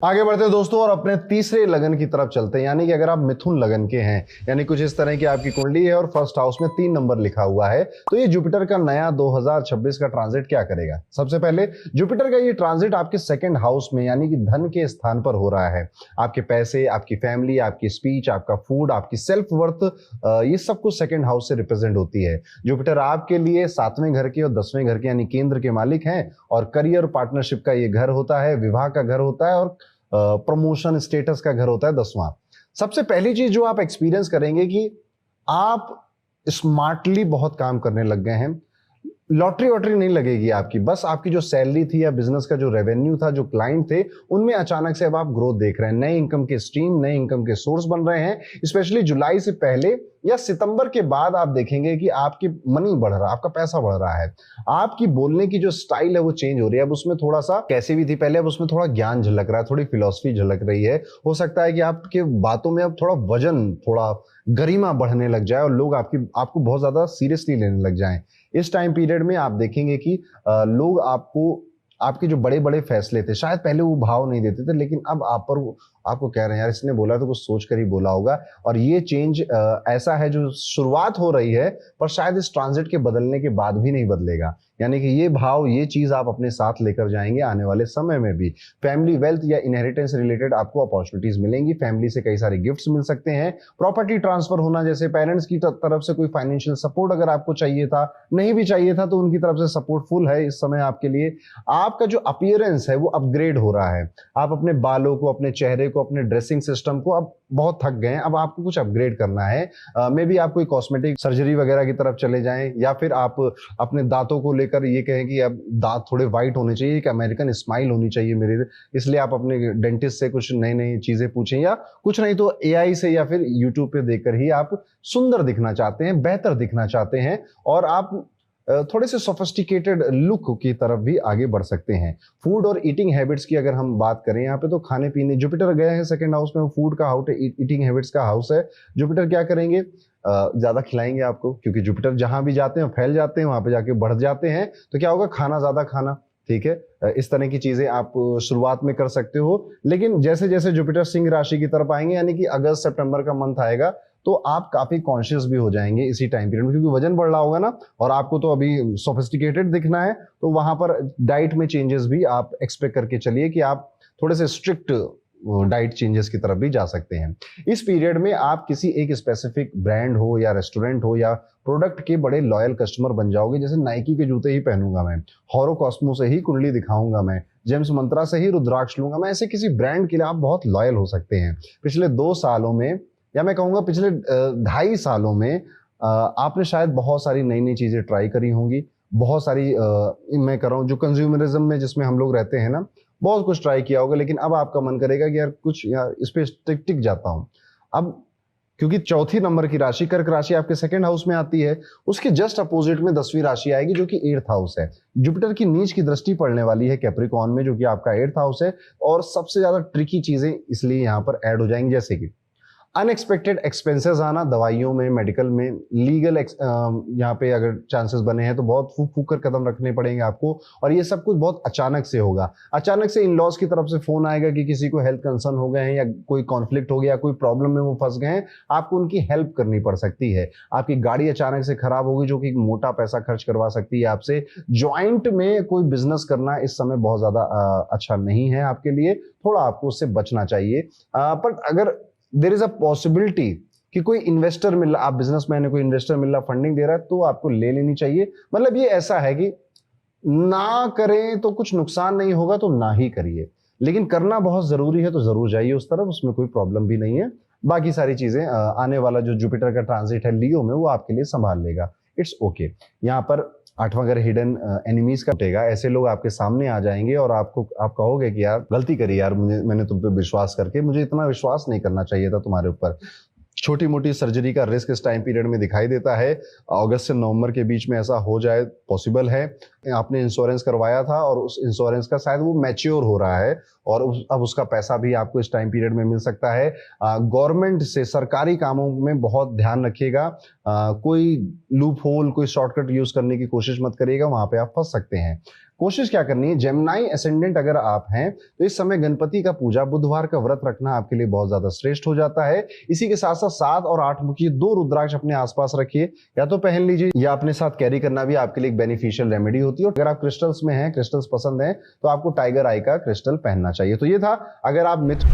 आगे बढ़ते हैं दोस्तों और अपने तीसरे लगन की तरफ चलते हैं। यानी कि अगर आप मिथुन लगन के हैं, यानी कुछ इस तरह की आपकी कुंडली है और फर्स्ट हाउस में 3 नंबर लिखा हुआ है, तो ये जुपिटर का नया 2026 का ट्रांजिट क्या करेगा। सबसे पहले जुपिटर का ये ट्रांजिट आपके सेकंड हाउस में यानी कि धन के स्थान पर हो रहा है। आपके पैसे, आपकी फैमिली, आपकी स्पीच, आपका फूड, आपकी सेल्फ वर्थ, ये सब कुछ सेकंड हाउस से रिप्रेजेंट होती है। जुपिटर आपके लिए 7वें घर के और 10वें घर के यानी केंद्र के मालिक हैं और करियर पार्टनरशिप का ये घर होता है, विवाह का घर होता है और प्रमोशन स्टेटस का घर होता है 10वां। सबसे पहली चीज जो आप एक्सपीरियंस करेंगे कि आप स्मार्टली बहुत काम करने लग गए हैं। लॉटरी वॉटरी नहीं लगेगी आपकी, बस आपकी जो सैलरी थी या बिजनेस का जो रेवेन्यू था, जो क्लाइंट थे, उनमें अचानक से अब आप ग्रोथ देख रहे हैं। नए इनकम के स्ट्रीम, नए इनकम के सोर्स बन रहे हैं। स्पेशली जुलाई से पहले या सितंबर के बाद आप देखेंगे कि आपकी मनी बढ़ रहा है, आपका पैसा बढ़ रहा है। आपकी बोलने की जो स्टाइल है वो चेंज हो रही है। अब उसमें थोड़ा सा कैसी भी थी पहले, अब उसमें थोड़ा ज्ञान झलक रहा है, थोड़ी फिलॉसफी झलक रही है। हो सकता है कि आपके बातों में अब थोड़ा वजन, थोड़ा गरिमा बढ़ने लग जाए और लोग आपको बहुत ज्यादा सीरियसली लेने लग जाएं। इस टाइम पीरियड में आप देखेंगे कि लोग आपके जो बड़े बड़े फैसले थे, शायद पहले वो भाव नहीं देते थे, लेकिन अब आपको कह रहे हैं यार इसने बोला तो कुछ सोच कर ही बोला होगा। और ये चेंज ऐसा है जो शुरुआत हो रही है, पर शायद इस ट्रांजिट के बदलने के बाद भी नहीं बदलेगा। यानी कि ये भाव, ये चीज आप अपने साथ लेकर जाएंगे आने वाले समय में भी। फैमिली वेल्थ या इनहेरिटेंस रिलेटेड आपको अपॉर्चुनिटीज मिलेंगी। फैमिली से कई सारे गिफ्ट्स मिल सकते हैं। प्रॉपर्टी ट्रांसफर होना, जैसे पेरेंट्स की तरफ से कोई फाइनेंशियल सपोर्ट अगर आपको चाहिए था, नहीं भी चाहिए था, तो उनकी तरफ से सपोर्ट फुल है इस समय आपके लिए। आपका जो अपीयरेंस है वो अपग्रेड हो रहा है। आप अपने बालों को, अपने चेहरे को, अपने ड्रेसिंग सिस्टम को अब बहुत थक गए हैं, अब आपको कुछ अपग्रेड करना है। मे बी आप कोई कॉस्मेटिक सर्जरी वगैरह की तरफ चले जाएं, या फिर आप अपने दांतों को लेकर ये कहें कि अब दांत थोड़े वाइट होने चाहिए, एक अमेरिकन स्माइल होनी चाहिए मेरे, इसलिए आप अपने डेंटिस्ट से कुछ नई नई चीजें पूछें, या कुछ नहीं तो एआई से या फिर यूट्यूब पे देखकर ही आप सुंदर दिखना चाहते हैं, बेहतर दिखना चाहते हैं, और आप थोड़े से सोफिस्टिकेटेड लुक की तरफ भी आगे बढ़ सकते हैं। फूड और ईटिंग हैबिट्स की अगर हम बात करें, यहाँ पे तो खाने पीने, जुपिटर गए हैं सेकंड हाउस में, फूड का हाउस है, ईटिंग हैबिट्स का हाउस है। जुपिटर क्या करेंगे, ज्यादा खिलाएंगे आपको, क्योंकि जुपिटर जहां भी जाते हैं फैल जाते हैं, वहां पे जाके बढ़ जाते हैं। तो क्या होगा, खाना ज्यादा खाना, ठीक है। इस तरह की चीजें आप शुरुआत में कर सकते हो। लेकिन जैसे जैसे जुपिटर सिंह राशि की तरफ आएंगे, यानी कि अगस्त सितंबर का मंथ आएगा, तो आप काफी कॉन्शियस भी हो जाएंगे इसी टाइम पीरियड में, क्योंकि वजन बढ़ रहा होगा ना, और आपको तो अभी सोफिस्टिकेटेड दिखना है। तो वहां पर डाइट में चेंजेस भी आप एक्सपेक्ट करके चलिए कि आप थोड़े से स्ट्रिक्ट डाइट चेंजेस की तरफ भी जा सकते हैं। इस पीरियड में आप किसी एक स्पेसिफिक ब्रांड हो या रेस्टोरेंट हो या प्रोडक्ट के बड़े लॉयल कस्टमर बन जाओगे। जैसे नाइकी के जूते ही पहनूंगा मैं, हॉरो कॉस्मो से ही कुंडली दिखाऊंगा मैं, जेम्स मंत्रा से ही रुद्राक्ष लूंगा मैं, ऐसे किसी ब्रांड के लिए आप बहुत लॉयल हो सकते हैं। पिछले 2 सालों में, या मैं कहूंगा पिछले 2.5 सालों में, आपने शायद बहुत सारी नई नई चीजें ट्राई करी होंगी। बहुत सारी मैं कर रहा हूँ जो कंज्यूमरिज्म में जिसमें हम लोग रहते हैं ना, बहुत कुछ ट्राई किया होगा, लेकिन अब आपका मन करेगा कि यार कुछ यार इस पे टिक जाता हूँ। अब क्योंकि चौथी नंबर की राशि कर्क राशि आपके सेकंड हाउस में आती है, उसके जस्ट अपोजिट में 10वीं राशि आएगी जो कि 8th हाउस है। जुपिटर की नीच की दृष्टि पड़ने वाली है कैप्रिकॉर्न में, जो कि आपका 8th हाउस है। और सबसे ज्यादा ट्रिकी चीजें इसलिए यहाँ पर ऐड हो जाएंगी, जैसे कि अनएक्सपेक्टेड एक्सपेंसेस आना, दवाइयों में, मेडिकल में, लीगल यहाँ पे अगर चांसेस बने हैं तो बहुत फूक फूक कर कदम रखने पड़ेंगे आपको। और ये सब कुछ बहुत अचानक से होगा। अचानक से इन लॉज की तरफ से फोन आएगा कि किसी को हेल्थ कंसर्न हो गए हैं, या कोई कॉन्फ्लिक्ट हो गया, कोई प्रॉब्लम में वो फंस गए हैं, आपको उनकी हेल्प करनी पड़ सकती है। आपकी गाड़ी अचानक से खराब होगी, जो कि मोटा पैसा खर्च करवा सकती है आपसे। ज्वाइंट में कोई बिजनेस करना इस समय बहुत ज्यादा अच्छा नहीं है आपके लिए, थोड़ा आपको उससे बचना चाहिए। पर अगर देयर इज अ पॉसिबिलिटी कि कोई इन्वेस्टर मिल रहा, आप बिजनेसमैन है, कोई इन्वेस्टर मिल रहा, फंडिंग दे रहा है, तो आपको ले लेनी चाहिए। मतलब ये ऐसा है कि ना करें तो कुछ नुकसान नहीं होगा, तो ना ही करिए, लेकिन करना बहुत जरूरी है तो जरूर जाइए उस तरफ, उसमें कोई प्रॉब्लम भी नहीं है। बाकी सारी चीजें आने वाला जो जुपिटर का ट्रांजिट है लियो में, वो आपके लिए संभाल लेगा। It's okay. यहाँ पर 8वां घर हिडन एनिमीज का उठेगा। ऐसे लोग आपके सामने आ जाएंगे और आप कहोगे कि यार गलती करी यार, मैंने तुम पे विश्वास करके, मुझे इतना विश्वास नहीं करना चाहिए था तुम्हारे ऊपर। छोटी मोटी सर्जरी का रिस्क इस टाइम पीरियड में दिखाई देता है। अगस्त से नवंबर के बीच में ऐसा हो जाए, पॉसिबल है। आपने इंश्योरेंस करवाया था और उस इंश्योरेंस का शायद वो मैच्योर हो रहा है, और अब उसका पैसा भी आपको इस टाइम पीरियड में मिल सकता है। गवर्नमेंट से, सरकारी कामों में बहुत ध्यान रखिएगा। कोई लूप होल, कोई शॉर्टकट यूज करने की कोशिश मत करिएगा, वहां पे आप फंस सकते हैं। कोशिश क्या करनी है, जेमिनाई एसेंडेंट अगर आप हैं तो इस समय गणपति का पूजा, बुधवार का व्रत रखना आपके लिए बहुत ज्यादा श्रेष्ठ हो जाता है। इसी के साथ साथ 7 और 8 मुखी 2 रुद्राक्ष अपने आसपास रखिए, या तो पहन लीजिए या अपने साथ कैरी करना भी आपके लिए एक बेनिफिशियल रेमेडी होती है। अगर आप क्रिस्टल्स में हैं, क्रिस्टल्स पसंद हैं, तो आपको टाइगर आई का क्रिस्टल पहनना चाहिए। तो ये था, अगर आप मिथ